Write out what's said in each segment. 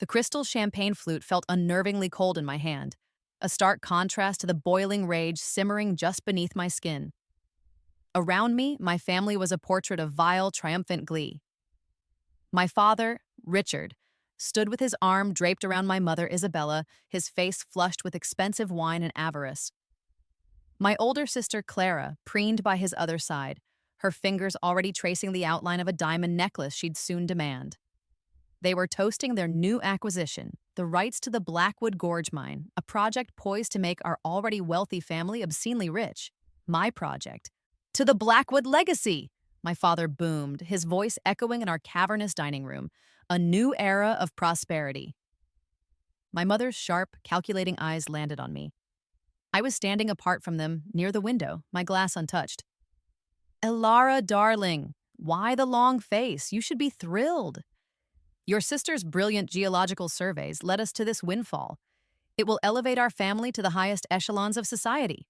The crystal champagne flute felt unnervingly cold in my hand, a stark contrast to the boiling rage simmering just beneath my skin. Around me, my family was a portrait of vile, triumphant glee. My father, Richard, stood with his arm draped around my mother, Isabella, his face flushed with expensive wine and avarice. My older sister, Clara, preened by his other side, her fingers already tracing the outline of a diamond necklace she'd soon demand. They were toasting their new acquisition, the rights to the Blackwood Gorge mine, a project poised to make our already wealthy family obscenely rich. My project. To the Blackwood legacy! My father boomed, his voice echoing in our cavernous dining room. A new era of prosperity. My mother's sharp, calculating eyes landed on me. I was standing apart from them, near the window, my glass untouched. Elara, darling, why the long face? You should be thrilled. Your sister's brilliant geological surveys led us to this windfall. It will elevate our family to the highest echelons of society.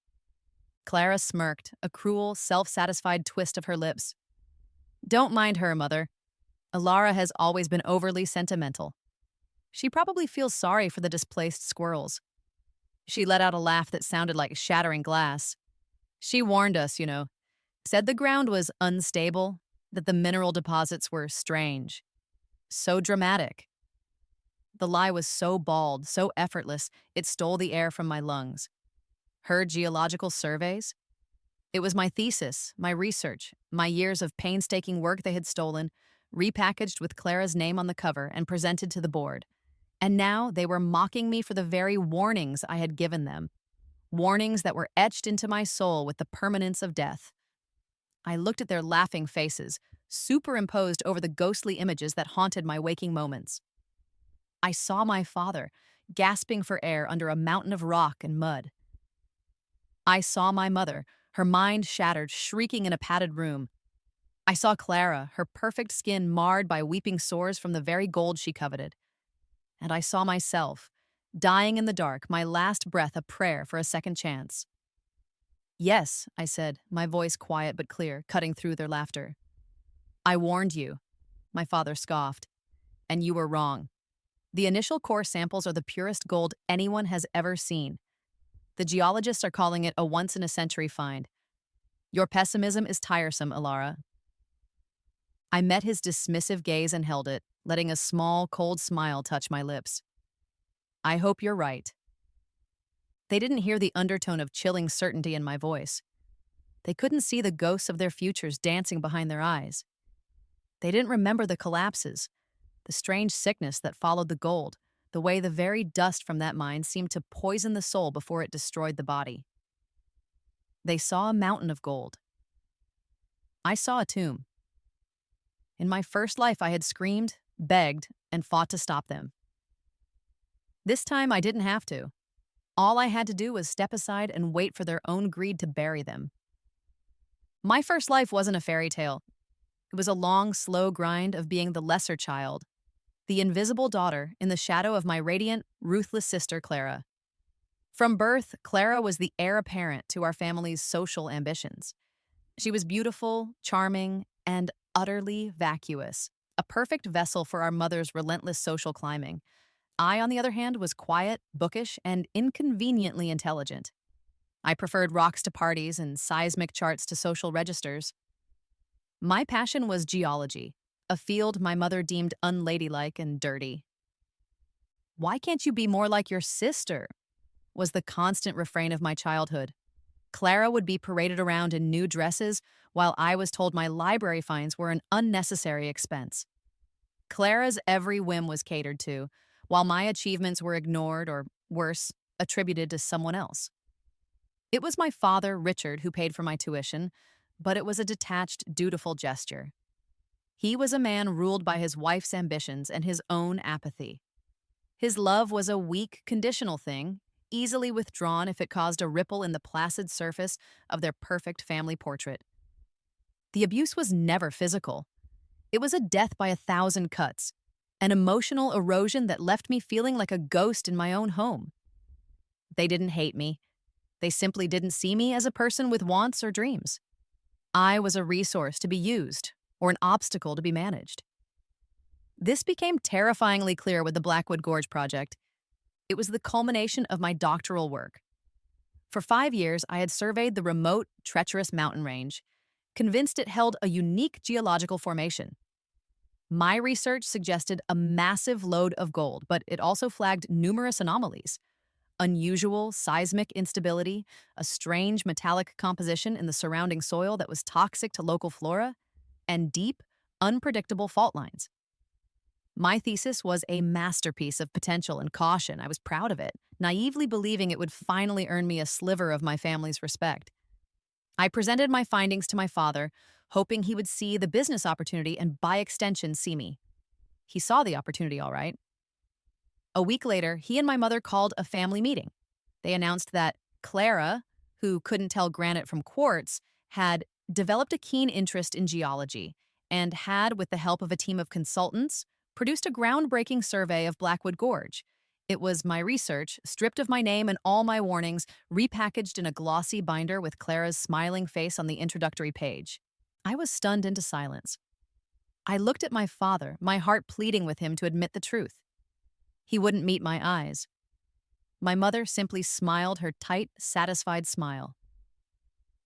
Clara smirked, a cruel, self-satisfied twist of her lips. Don't mind her, Mother. Elara has always been overly sentimental. She probably feels sorry for the displaced squirrels. She let out a laugh that sounded like shattering glass. She warned us, said the ground was unstable, that the mineral deposits were strange. So dramatic. The lie was so bald, so effortless, it stole the air from my lungs. Her geological surveys? It was my thesis, my research, my years of painstaking work they had stolen, repackaged with Clara's name on the cover and presented to the board. And now they were mocking me for the very warnings I had given them. Warnings that were etched into my soul with the permanence of death. I looked at their laughing faces, superimposed over the ghostly images that haunted my waking moments. I saw my father, gasping for air under a mountain of rock and mud. I saw my mother, her mind shattered, shrieking in a padded room. I saw Clara, her perfect skin marred by weeping sores from the very gold she coveted. And I saw myself, dying in the dark, my last breath a prayer for a second chance. Yes, I said, my voice quiet but clear, cutting through their laughter. I warned you, my father scoffed, and you were wrong. The initial core samples are the purest gold anyone has ever seen. The geologists are calling it a once-in-a-century find. Your pessimism is tiresome, Elara. I met his dismissive gaze and held it, letting a small, cold smile touch my lips. I hope you're right. They didn't hear the undertone of chilling certainty in my voice. They couldn't see the ghosts of their futures dancing behind their eyes. They didn't remember the collapses, the strange sickness that followed the gold, the way the very dust from that mine seemed to poison the soul before it destroyed the body. They saw a mountain of gold. I saw a tomb. In my first life, I had screamed, begged, and fought to stop them. This time, I didn't have to. All I had to do was step aside and wait for their own greed to bury them. My first life wasn't a fairy tale. It was a long, slow grind of being the lesser child, the invisible daughter in the shadow of my radiant, ruthless sister, Clara. From birth, Clara was the heir apparent to our family's social ambitions. She was beautiful, charming, and utterly vacuous, a perfect vessel for our mother's relentless social climbing. I, on the other hand, was quiet, bookish, and inconveniently intelligent. I preferred rocks to parties and seismic charts to social registers. My passion was geology, a field my mother deemed unladylike and dirty. Why can't you be more like your sister? Was the constant refrain of my childhood. Clara would be paraded around in new dresses, while I was told my library fines were an unnecessary expense. Clara's every whim was catered to, while my achievements were ignored or, worse, attributed to someone else. It was my father, Richard, who paid for my tuition, but it was a detached, dutiful gesture. He was a man ruled by his wife's ambitions and his own apathy. His love was a weak, conditional thing, easily withdrawn if it caused a ripple in the placid surface of their perfect family portrait. The abuse was never physical. It was a death by 1,000 cuts, an emotional erosion that left me feeling like a ghost in my own home. They didn't hate me. They simply didn't see me as a person with wants or dreams. I was a resource to be used, or an obstacle to be managed. This became terrifyingly clear with the Blackwood Gorge project. It was the culmination of my doctoral work. For 5 years, I had surveyed the remote, treacherous mountain range, convinced it held a unique geological formation. My research suggested a massive lode of gold, but it also flagged numerous anomalies: unusual seismic instability, a strange metallic composition in the surrounding soil that was toxic to local flora, and deep, unpredictable fault lines. My thesis was a masterpiece of potential and caution. I was proud of it, naively believing it would finally earn me a sliver of my family's respect. I presented my findings to my father, hoping he would see the business opportunity and, by extension, see me. He saw the opportunity, all right. A week later, he and my mother called a family meeting. They announced that Clara, who couldn't tell granite from quartz, had developed a keen interest in geology and had, with the help of a team of consultants, produced a groundbreaking survey of Blackwood Gorge. It was my research, stripped of my name and all my warnings, repackaged in a glossy binder with Clara's smiling face on the introductory page. I was stunned into silence. I looked at my father, my heart pleading with him to admit the truth. He wouldn't meet my eyes. My mother simply smiled her tight, satisfied smile.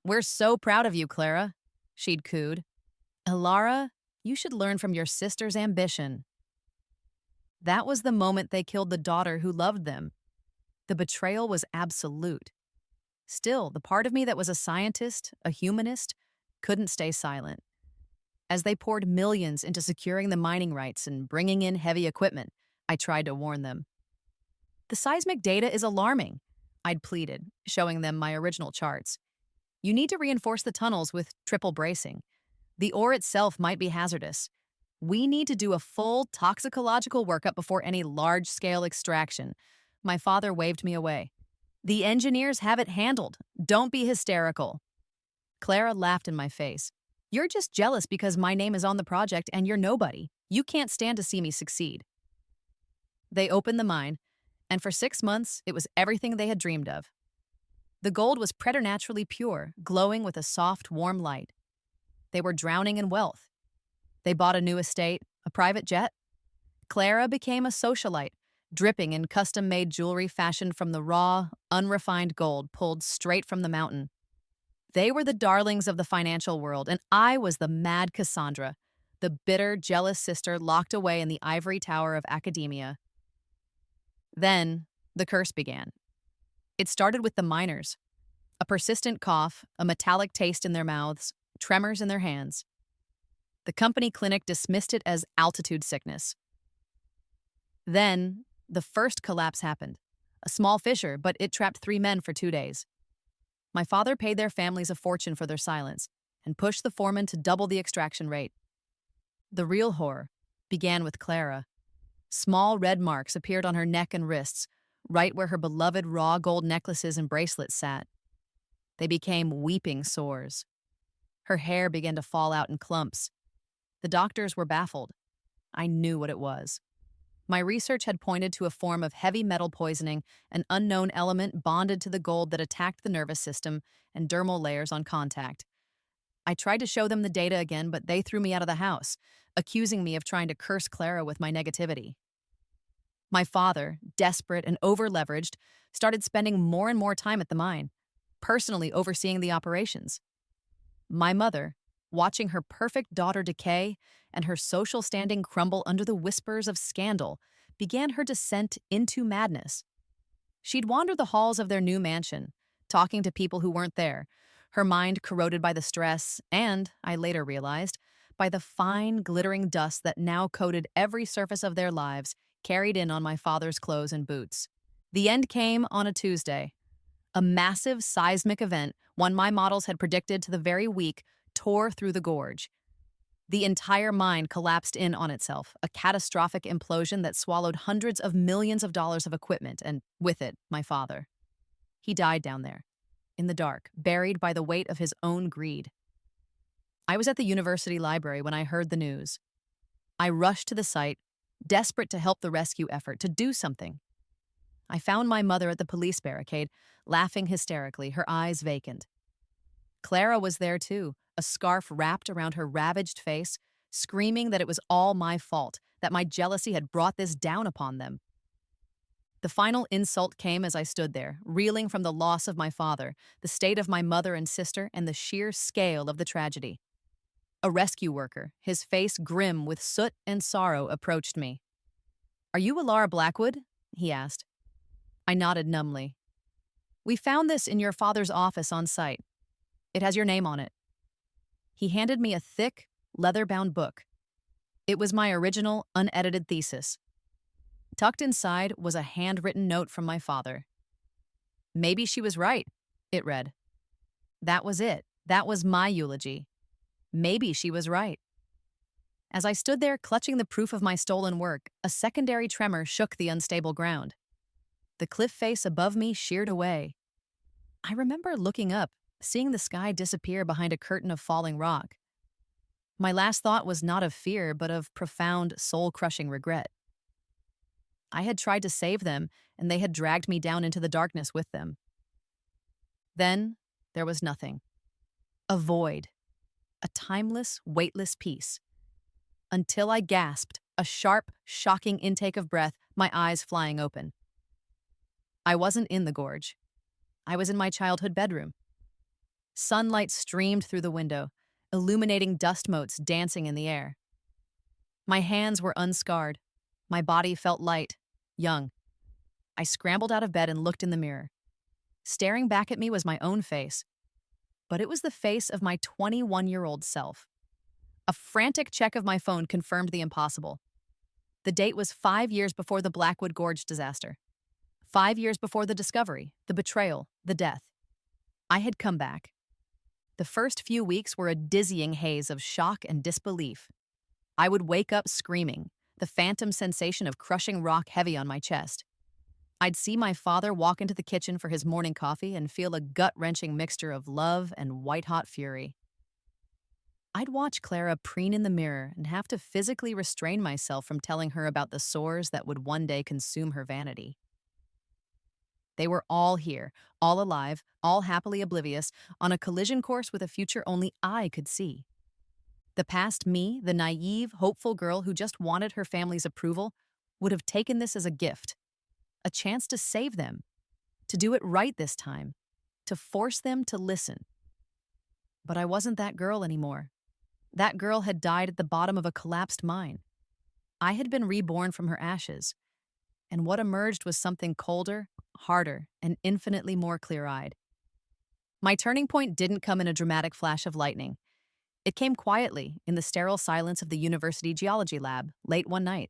"We're so proud of you, Clara," she'd cooed. "Elara, you should learn from your sister's ambition." That was the moment they killed the daughter who loved them. The betrayal was absolute. Still, the part of me that was a scientist, a humanist, couldn't stay silent. As they poured millions into securing the mining rights and bringing in heavy equipment, I tried to warn them. "The seismic data is alarming," I'd pleaded, showing them my original charts. "You need to reinforce the tunnels with triple bracing. The ore itself might be hazardous. We need to do a full toxicological workup before any large-scale extraction." My father waved me away. "The engineers have it handled. Don't be hysterical." Clara laughed in my face. "You're just jealous because my name is on the project and you're nobody. You can't stand to see me succeed." They opened the mine, and for 6 months, it was everything they had dreamed of. The gold was preternaturally pure, glowing with a soft, warm light. They were drowning in wealth. They bought a new estate, a private jet. Clara became a socialite, dripping in custom-made jewelry fashioned from the raw, unrefined gold pulled straight from the mountain. They were the darlings of the financial world, and I was the mad Cassandra, the bitter, jealous sister locked away in the ivory tower of academia. Then, the curse began. It started with the miners. A persistent cough, a metallic taste in their mouths, tremors in their hands. The company clinic dismissed it as altitude sickness. Then, the first collapse happened. A small fissure, but it trapped 3 men for 2 days. My father paid their families a fortune for their silence and pushed the foreman to double the extraction rate. The real horror began with Clara. Small red marks appeared on her neck and wrists, right where her beloved raw gold necklaces and bracelets sat. They became weeping sores. Her hair began to fall out in clumps. The doctors were baffled. I knew what it was. My research had pointed to a form of heavy metal poisoning, an unknown element bonded to the gold that attacked the nervous system and dermal layers on contact. I tried to show them the data again, but they threw me out of the house, accusing me of trying to curse Clara with my negativity. My father, desperate and over-leveraged, started spending more and more time at the mine, personally overseeing the operations. My mother, watching her perfect daughter decay and her social standing crumble under the whispers of scandal, began her descent into madness. She'd wander the halls of their new mansion, talking to people who weren't there, her mind corroded by the stress and, I later realized, by the fine, glittering dust that now coated every surface of their lives, carried in on my father's clothes and boots. The end came on a Tuesday. A massive seismic event, one my models had predicted to the very week, tore through the gorge. The entire mine collapsed in on itself, a catastrophic implosion that swallowed hundreds of millions of dollars of equipment, and with it, my father. He died down there, in the dark, buried by the weight of his own greed. I was at the university library when I heard the news. I rushed to the site, desperate to help the rescue effort, to do something. I found my mother at the police barricade, laughing hysterically, her eyes vacant. Clara was there too, a scarf wrapped around her ravaged face, screaming that it was all my fault, that my jealousy had brought this down upon them. The final insult came as I stood there, reeling from the loss of my father, the state of my mother and sister, and the sheer scale of the tragedy. A rescue worker, his face grim with soot and sorrow, approached me. "Are you Alara Blackwood?" he asked. I nodded numbly. "We found this in your father's office on site. It has your name on it." He handed me a thick, leather-bound book. It was my original, unedited thesis. Tucked inside was a handwritten note from my father. "Maybe she was right," it read. That was it. That was my eulogy. Maybe she was right. As I stood there clutching the proof of my stolen work, a secondary tremor shook the unstable ground. The cliff face above me sheared away. I remember looking up, seeing the sky disappear behind a curtain of falling rock. My last thought was not of fear, but of profound, soul-crushing regret. I had tried to save them, and they had dragged me down into the darkness with them. Then there was nothing. A void. A timeless, weightless peace. Until I gasped, a sharp, shocking intake of breath, my eyes flying open. I wasn't in the gorge. I was in my childhood bedroom. Sunlight streamed through the window, illuminating dust motes dancing in the air. My hands were unscarred. My body felt light, young. I scrambled out of bed and looked in the mirror. Staring back at me was my own face, but it was the face of my 21-year-old self. A frantic check of my phone confirmed the impossible. The date was 5 years before the Blackwood Gorge disaster. 5 years before the discovery, the betrayal, the death. I had come back. The first few weeks were a dizzying haze of shock and disbelief. I would wake up screaming, the phantom sensation of crushing rock heavy on my chest. I'd see my father walk into the kitchen for his morning coffee and feel a gut-wrenching mixture of love and white-hot fury. I'd watch Clara preen in the mirror and have to physically restrain myself from telling her about the sores that would one day consume her vanity. They were all here, all alive, all happily oblivious, on a collision course with a future only I could see. The past me, the naive, hopeful girl who just wanted her family's approval, would have taken this as a gift, a chance to save them, to do it right this time, to force them to listen. But I wasn't that girl anymore. That girl had died at the bottom of a collapsed mine. I had been reborn from her ashes, and what emerged was something colder, harder, and infinitely more clear-eyed. My turning point didn't come in a dramatic flash of lightning. It came quietly, in the sterile silence of the university geology lab, late one night.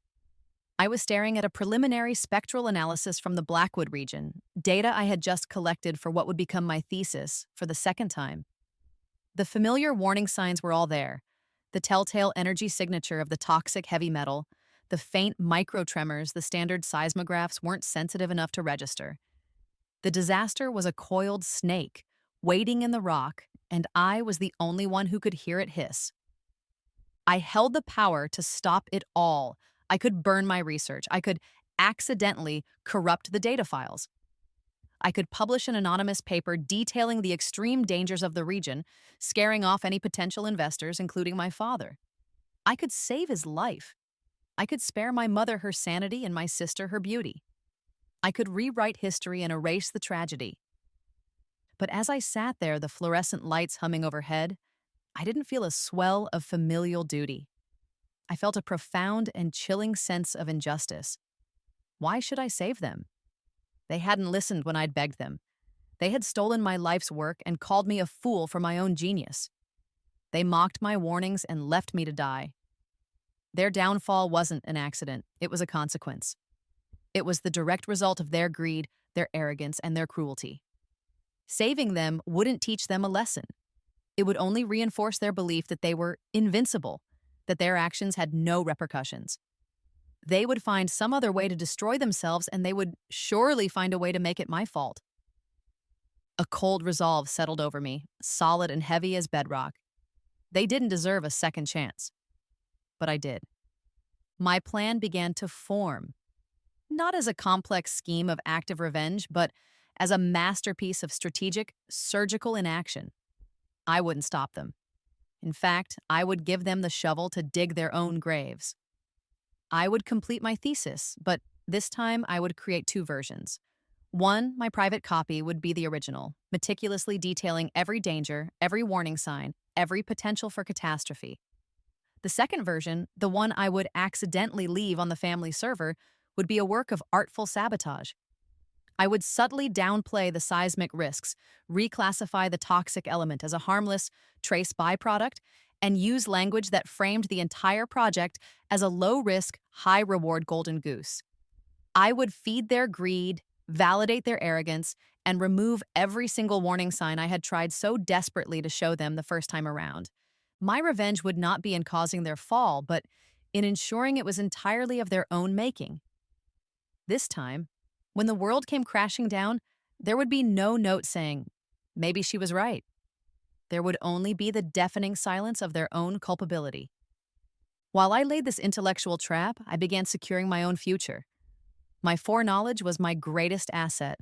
I was staring at a preliminary spectral analysis from the Blackwood region, data I had just collected for what would become my thesis for the second time. The familiar warning signs were all there. The telltale energy signature of the toxic heavy metal, the faint microtremors the standard seismographs weren't sensitive enough to register. The disaster was a coiled snake, waiting in the rock, and I was the only one who could hear it hiss. I held the power to stop it all. I could burn my research. I could accidentally corrupt the data files. I could publish an anonymous paper detailing the extreme dangers of the region, scaring off any potential investors, including my father. I could save his life. I could spare my mother her sanity and my sister her beauty. I could rewrite history and erase the tragedy. But as I sat there, the fluorescent lights humming overhead, I didn't feel a swell of familial duty. I felt a profound and chilling sense of injustice. Why should I save them? They hadn't listened when I'd begged them. They had stolen my life's work and called me a fool for my own genius. They mocked my warnings and left me to die. Their downfall wasn't an accident. It was a consequence. It was the direct result of their greed, their arrogance, and their cruelty. Saving them wouldn't teach them a lesson. It would only reinforce their belief that they were invincible, that their actions had no repercussions. They would find some other way to destroy themselves, and they would surely find a way to make it my fault. A cold resolve settled over me, solid and heavy as bedrock. They didn't deserve a second chance. But I did. My plan began to form, not as a complex scheme of active revenge, but as a masterpiece of strategic, surgical inaction. I wouldn't stop them. In fact, I would give them the shovel to dig their own graves. I would complete my thesis, but this time I would create two versions. One, my private copy, would be the original, meticulously detailing every danger, every warning sign, every potential for catastrophe. The second version, the one I would accidentally leave on the family server, would be a work of artful sabotage. I would subtly downplay the seismic risks, reclassify the toxic element as a harmless, trace byproduct, and use language that framed the entire project as a low risk, high reward golden goose. I would feed their greed, validate their arrogance, and remove every single warning sign I had tried so desperately to show them the first time around. My revenge would not be in causing their fall, but in ensuring it was entirely of their own making. This time, when the world came crashing down, there would be no note saying, maybe she was right. There would only be the deafening silence of their own culpability. While I laid this intellectual trap, I began securing my own future. My foreknowledge was my greatest asset.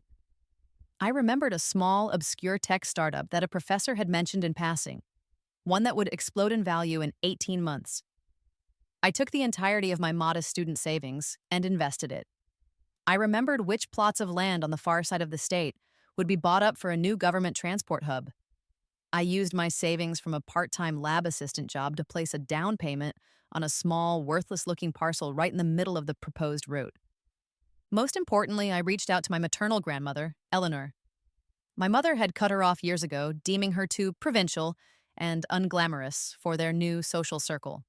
I remembered a small, obscure tech startup that a professor had mentioned in passing, one that would explode in value in 18 months. I took the entirety of my modest student savings and invested it. I remembered which plots of land on the far side of the state would be bought up for a new government transport hub. I used my savings from a part-time lab assistant job to place a down payment on a small, worthless-looking parcel right in the middle of the proposed route. Most importantly, I reached out to my maternal grandmother, Eleanor. My mother had cut her off years ago, deeming her too provincial and unglamorous for their new social circle.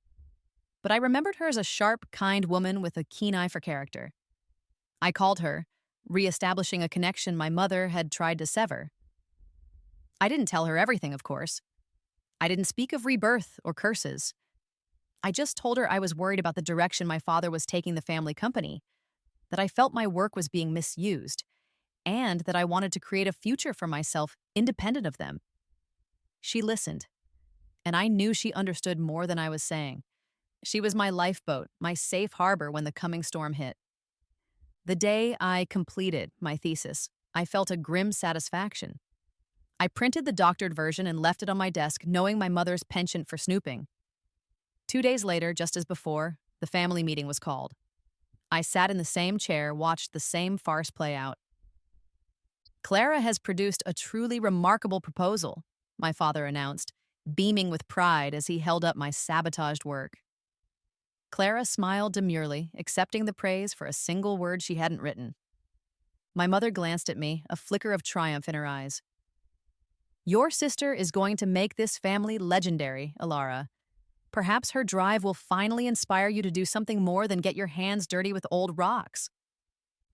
But I remembered her as a sharp, kind woman with a keen eye for character. I called her, reestablishing a connection my mother had tried to sever. I didn't tell her everything, of course. I didn't speak of rebirth or curses. I just told her I was worried about the direction my father was taking the family company, that I felt my work was being misused, and that I wanted to create a future for myself independent of them. She listened, and I knew she understood more than I was saying. She was my lifeboat, my safe harbor when the coming storm hit. The day I completed my thesis, I felt a grim satisfaction. I printed the doctored version and left it on my desk, knowing my mother's penchant for snooping. 2 days later, just as before, the family meeting was called. I sat in the same chair, watched the same farce play out. Clara has produced a truly remarkable proposal, my father announced, beaming with pride as he held up my sabotaged work. Clara smiled demurely, accepting the praise for a single word she hadn't written. My mother glanced at me, a flicker of triumph in her eyes. Your sister is going to make this family legendary, Alara. Perhaps her drive will finally inspire you to do something more than get your hands dirty with old rocks.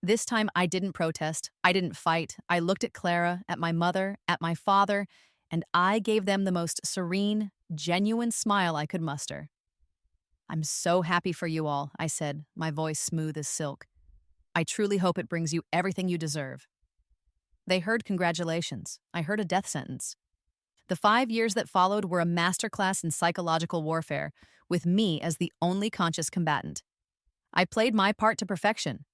This time I didn't protest, I didn't fight. I looked at Clara, at my mother, at my father, and I gave them the most serene, genuine smile I could muster. I'm so happy for you all, I said, my voice smooth as silk. I truly hope it brings you everything you deserve. They heard congratulations. I heard a death sentence. The 5 years that followed were a masterclass in psychological warfare, with me as the only conscious combatant. I played my part to perfection.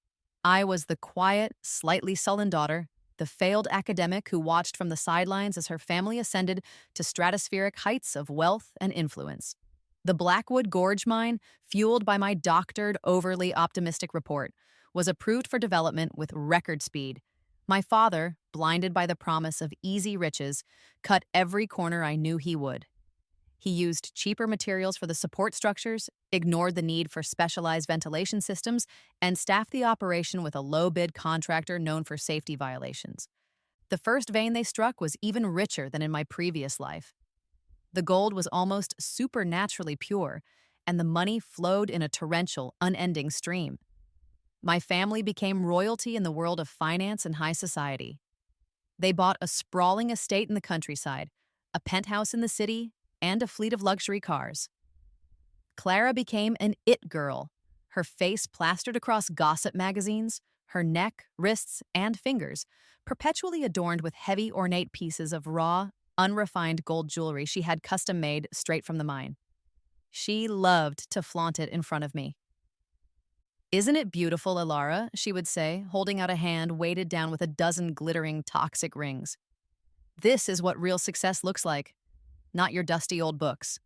I was the quiet, slightly sullen daughter, the failed academic who watched from the sidelines as her family ascended to stratospheric heights of wealth and influence. The Blackwood Gorge mine, fueled by my doctored, overly optimistic report, was approved for development with record speed. My father, blinded by the promise of easy riches, cut every corner I knew he would. He used cheaper materials for the support structures, ignored the need for specialized ventilation systems, and staffed the operation with a low-bid contractor known for safety violations. The first vein they struck was even richer than in my previous life. The gold was almost supernaturally pure, and the money flowed in a torrential, unending stream. My family became royalty in the world of finance and high society. They bought a sprawling estate in the countryside, a penthouse in the city, and a fleet of luxury cars. Clara became an it girl, her face plastered across gossip magazines, her neck, wrists, and fingers perpetually adorned with heavy, ornate pieces of raw, unrefined gold jewelry she had custom-made straight from the mine. She loved to flaunt it in front of me. "Isn't it beautiful, Alara?" she would say, holding out a hand weighted down with a dozen glittering, toxic rings. "This is what real success looks like, not your dusty old books."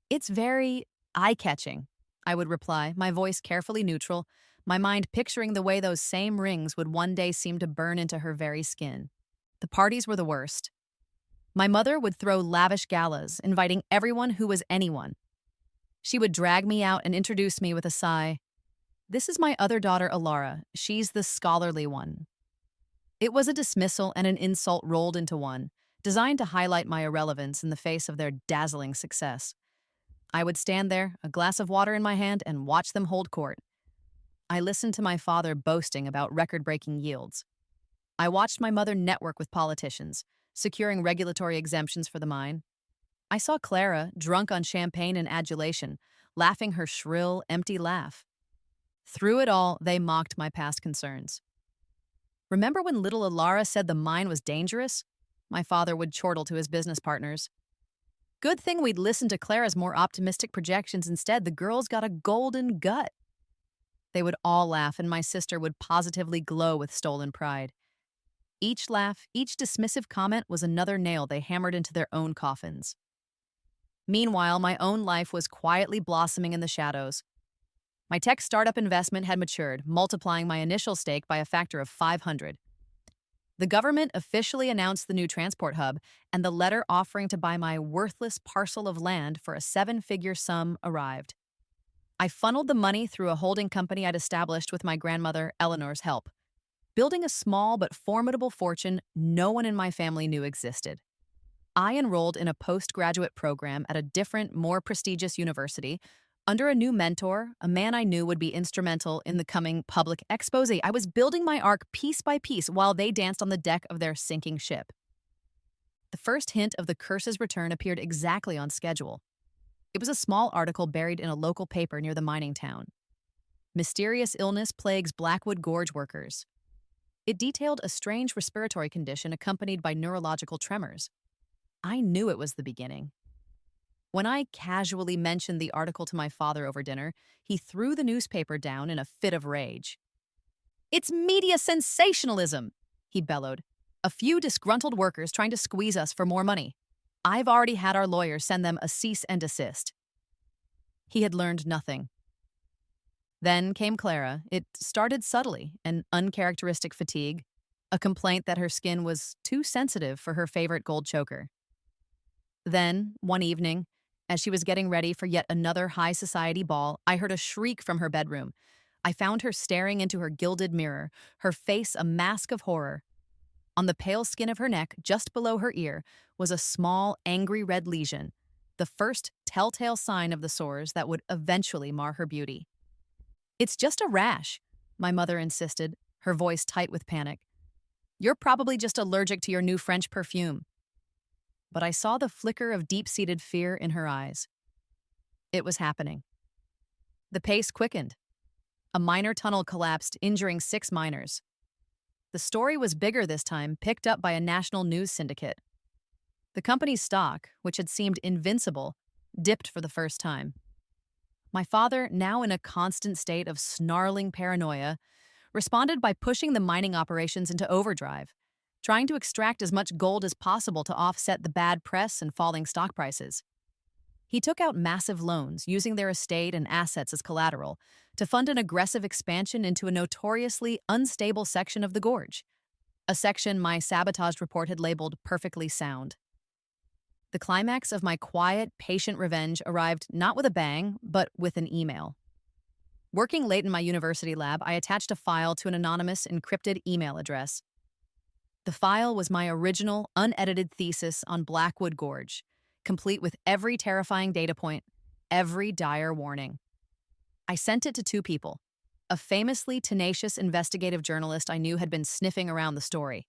It's very eye-catching, I would reply, my voice carefully neutral, my mind picturing the way those same rings would one day seem to burn into her very skin. The parties were the worst. My mother would throw lavish galas, inviting everyone who was anyone. She would drag me out and introduce me with a sigh. This is my other daughter, Alara. She's the scholarly one. It was a dismissal and an insult rolled into one, designed to highlight my irrelevance in the face of their dazzling success. I would stand there, a glass of water in my hand, and watch them hold court. I listened to my father boasting about record-breaking yields. I watched my mother network with politicians, securing regulatory exemptions for the mine. I saw Clara, drunk on champagne and adulation, laughing her shrill, empty laugh. Through it all, they mocked my past concerns. Remember when little Alara said the mine was dangerous? My father would chortle to his business partners. Good thing we'd listened to Clara's more optimistic projections instead. The girl's got a golden gut. They would all laugh, and my sister would positively glow with stolen pride. Each laugh, each dismissive comment was another nail they hammered into their own coffins. Meanwhile, my own life was quietly blossoming in the shadows. My tech startup investment had matured, multiplying my initial stake by a factor of 500. The government officially announced the new transport hub, and the letter offering to buy my worthless parcel of land for a seven-figure sum arrived. I funneled the money through a holding company I'd established with my grandmother, Eleanor's help, building a small but formidable fortune no one in my family knew existed. I enrolled in a postgraduate program at a different, more prestigious university, under a new mentor, a man I knew would be instrumental in the coming public expose. I was building my arc piece by piece while they danced on the deck of their sinking ship. The first hint of the curse's return appeared exactly on schedule. It was a small article buried in a local paper near the mining town. Mysterious illness plagues Blackwood Gorge workers. It detailed a strange respiratory condition accompanied by neurological tremors. I knew it was the beginning. When I casually mentioned the article to my father over dinner, he threw the newspaper down in a fit of rage. "It's media sensationalism," he bellowed. "A few disgruntled workers trying to squeeze us for more money. I've already had our lawyers send them a cease and desist." He had learned nothing. Then came Clara. It started subtly, an uncharacteristic fatigue, a complaint that her skin was too sensitive for her favorite gold choker. Then, one evening, as she was getting ready for yet another high society ball, I heard a shriek from her bedroom. I found her staring into her gilded mirror, her face a mask of horror. On the pale skin of her neck, just below her ear, was a small, angry red lesion, the first telltale sign of the sores that would eventually mar her beauty. "It's just a rash," my mother insisted, her voice tight with panic. "You're probably just allergic to your new French perfume." But I saw the flicker of deep-seated fear in her eyes. It was happening. The pace quickened. A miner tunnel collapsed, injuring 6 miners. The story was bigger this time, picked up by a national news syndicate. The company's stock, which had seemed invincible, dipped for the first time. My father, now in a constant state of snarling paranoia, responded by pushing the mining operations into overdrive, trying to extract as much gold as possible to offset the bad press and falling stock prices. He took out massive loans, using their estate and assets as collateral, to fund an aggressive expansion into a notoriously unstable section of the gorge, a section my sabotage report had labeled perfectly sound. The climax of my quiet, patient revenge arrived not with a bang, but with an email. Working late in my university lab, I attached a file to an anonymous, encrypted email address. The file was my original, unedited thesis on Blackwood Gorge, complete with every terrifying data point, every dire warning. I sent it to 2 people, a famously tenacious investigative journalist I knew had been sniffing around the story,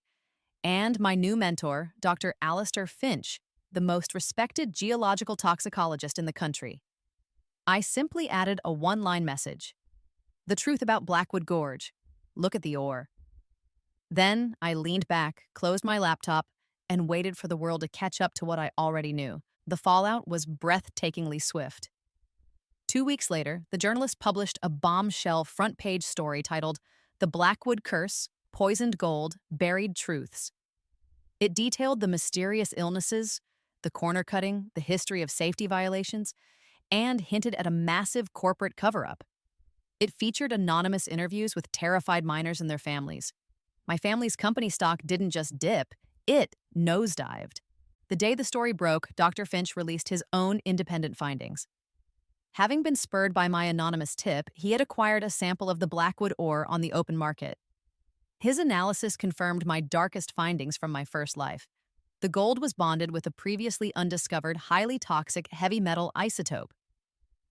and my new mentor, Dr. Alistair Finch, the most respected geological toxicologist in the country. I simply added a 1-line message. "The truth about Blackwood Gorge. Look at the ore." Then I leaned back, closed my laptop, and waited for the world to catch up to what I already knew. The fallout was breathtakingly swift. 2 weeks later, the journalist published a bombshell front-page story titled "The Blackwood Curse, Poisoned Gold, Buried Truths." It detailed the mysterious illnesses, the corner cutting, the history of safety violations, and hinted at a massive corporate cover-up. It featured anonymous interviews with terrified miners and their families. My family's company stock didn't just dip, it nosedived. The day the story broke, Dr. Finch released his own independent findings. Having been spurred by my anonymous tip, he had acquired a sample of the Blackwood ore on the open market. His analysis confirmed my darkest findings from my first life. The gold was bonded with a previously undiscovered, highly toxic heavy metal isotope.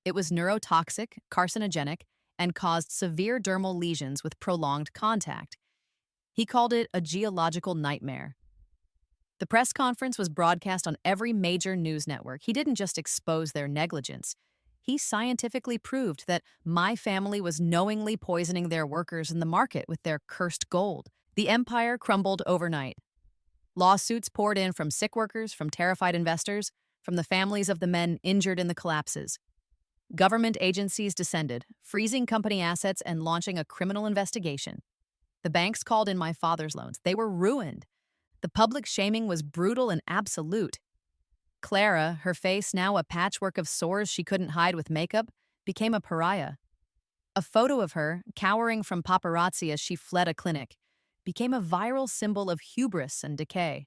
It was neurotoxic, carcinogenic, and caused severe dermal lesions with prolonged contact. He called it a geological nightmare. The press conference was broadcast on every major news network. He didn't just expose their negligence. He scientifically proved that my family was knowingly poisoning their workers in the market with their cursed gold. The empire crumbled overnight. Lawsuits poured in from sick workers, from terrified investors, from the families of the men injured in the collapses. Government agencies descended, freezing company assets and launching a criminal investigation. The banks called in my father's loans. They were ruined. The public shaming was brutal and absolute. Clara, her face now a patchwork of sores she couldn't hide with makeup, became a pariah. A photo of her, cowering from paparazzi as she fled a clinic, became a viral symbol of hubris and decay.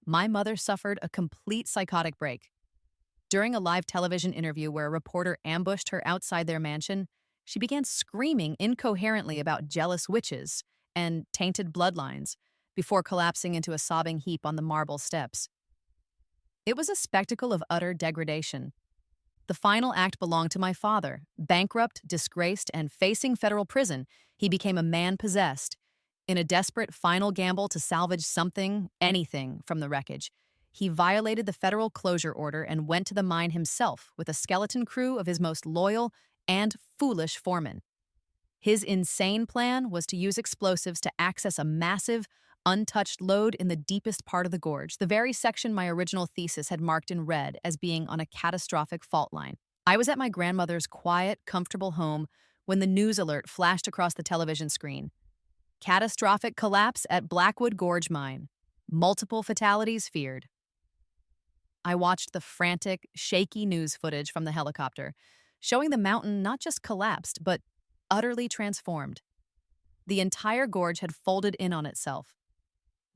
My mother suffered a complete psychotic break. During a live television interview where a reporter ambushed her outside their mansion, she began screaming incoherently about jealous witches and tainted bloodlines before collapsing into a sobbing heap on the marble steps. It was a spectacle of utter degradation. The final act belonged to my father. Bankrupt, disgraced, and facing federal prison, he became a man possessed. In a desperate final gamble to salvage something, anything, from the wreckage, he violated the federal closure order and went to the mine himself with a skeleton crew of his most loyal and foolish foremen. His insane plan was to use explosives to access a massive, untouched lode in the deepest part of the gorge, the very section my original thesis had marked in red as being on a catastrophic fault line. I was at my grandmother's quiet, comfortable home when the news alert flashed across the television screen. Catastrophic collapse at Blackwood Gorge Mine. Multiple fatalities feared. I watched the frantic, shaky news footage from the helicopter, showing the mountain not just collapsed, but utterly transformed. The entire gorge had folded in on itself.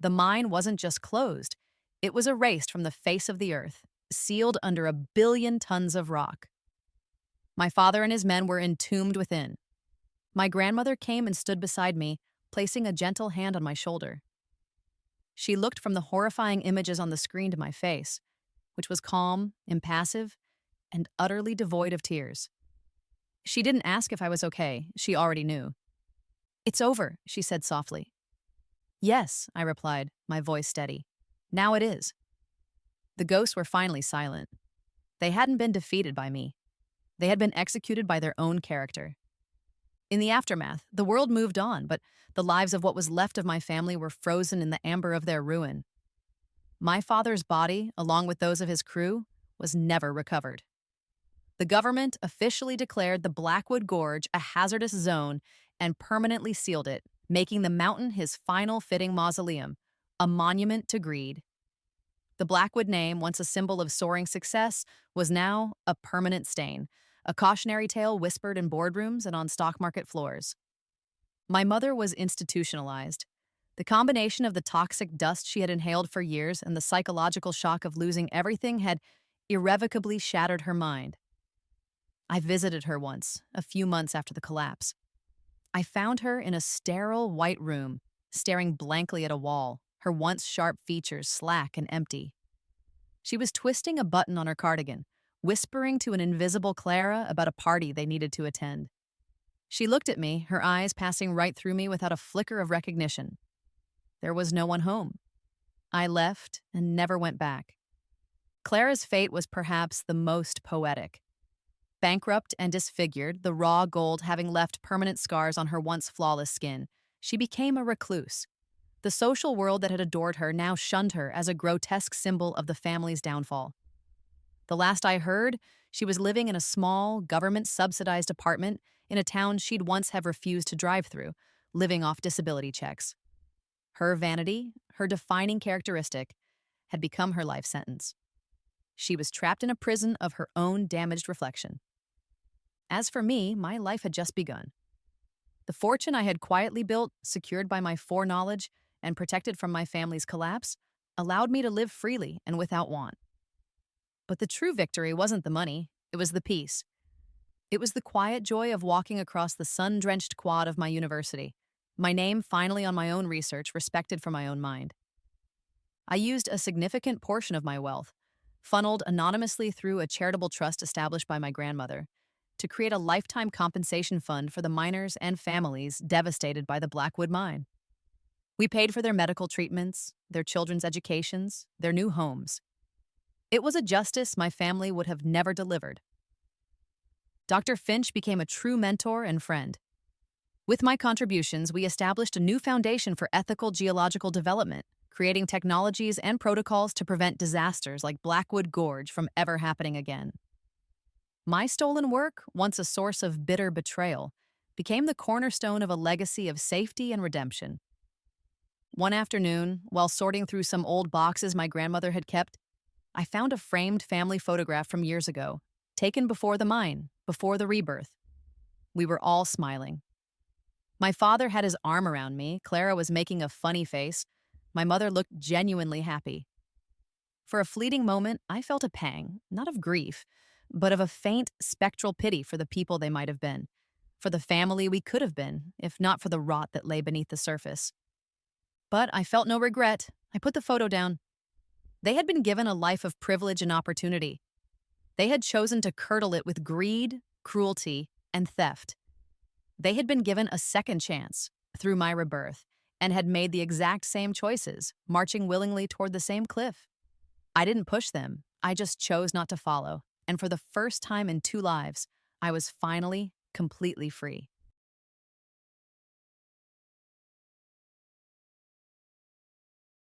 The mine wasn't just closed, it was erased from the face of the earth, sealed under 1 billion tons of rock. My father and his men were entombed within. My grandmother came and stood beside me, placing a gentle hand on my shoulder. She looked from the horrifying images on the screen to my face, which was calm, impassive, and utterly devoid of tears. She didn't ask if I was okay, she already knew. "It's over," she said softly. "Yes," I replied, my voice steady. "Now it is." The ghosts were finally silent. They hadn't been defeated by me. They had been executed by their own character. In the aftermath, the world moved on, but the lives of what was left of my family were frozen in the amber of their ruin. My father's body, along with those of his crew, was never recovered. The government officially declared the Blackwood Gorge a hazardous zone and permanently sealed it, making the mountain his final fitting mausoleum, a monument to greed. The Blackwood name, once a symbol of soaring success, was now a permanent stain, a cautionary tale whispered in boardrooms and on stock market floors. My mother was institutionalized. The combination of the toxic dust she had inhaled for years and the psychological shock of losing everything had irrevocably shattered her mind. I visited her once, a few months after the collapse. I found her in a sterile white room, staring blankly at a wall, her once sharp features slack and empty. She was twisting a button on her cardigan, whispering to an invisible Clara about a party they needed to attend. She looked at me, her eyes passing right through me without a flicker of recognition. There was no one home. I left and never went back. Clara's fate was perhaps the most poetic. Bankrupt and disfigured, the raw gold having left permanent scars on her once flawless skin, she became a recluse. The social world that had adored her now shunned her as a grotesque symbol of the family's downfall. The last I heard, she was living in a small, government-subsidized apartment in a town she'd once have refused to drive through, living off disability checks. Her vanity, her defining characteristic, had become her life sentence. She was trapped in a prison of her own damaged reflection. As for me, my life had just begun. The fortune I had quietly built, secured by my foreknowledge and protected from my family's collapse, allowed me to live freely and without want. But the true victory wasn't the money, it was the peace. It was the quiet joy of walking across the sun-drenched quad of my university, my name finally on my own research, respected for my own mind. I used a significant portion of my wealth, funneled anonymously through a charitable trust established by my grandmother, to create a lifetime compensation fund for the miners and families devastated by the Blackwood mine. We paid for their medical treatments, their children's educations, their new homes. It was a justice my family would have never delivered. Dr. Finch became a true mentor and friend. With my contributions, we established a new foundation for ethical geological development, creating technologies and protocols to prevent disasters like Blackwood Gorge from ever happening again. My stolen work, once a source of bitter betrayal, became the cornerstone of a legacy of safety and redemption. One afternoon, while sorting through some old boxes my grandmother had kept, I found a framed family photograph from years ago, taken before the mine, before the rebirth. We were all smiling. My father had his arm around me, Clara was making a funny face. My mother looked genuinely happy. For a fleeting moment, I felt a pang, not of grief, but of a faint, spectral pity for the people they might have been, for the family we could have been, if not for the rot that lay beneath the surface. But I felt no regret. I put the photo down. They had been given a life of privilege and opportunity. They had chosen to curdle it with greed, cruelty, and theft. They had been given a second chance through my rebirth and had made the exact same choices, marching willingly toward the same cliff. I didn't push them. I just chose not to follow. And for the first time in 2 lives, I was finally completely free.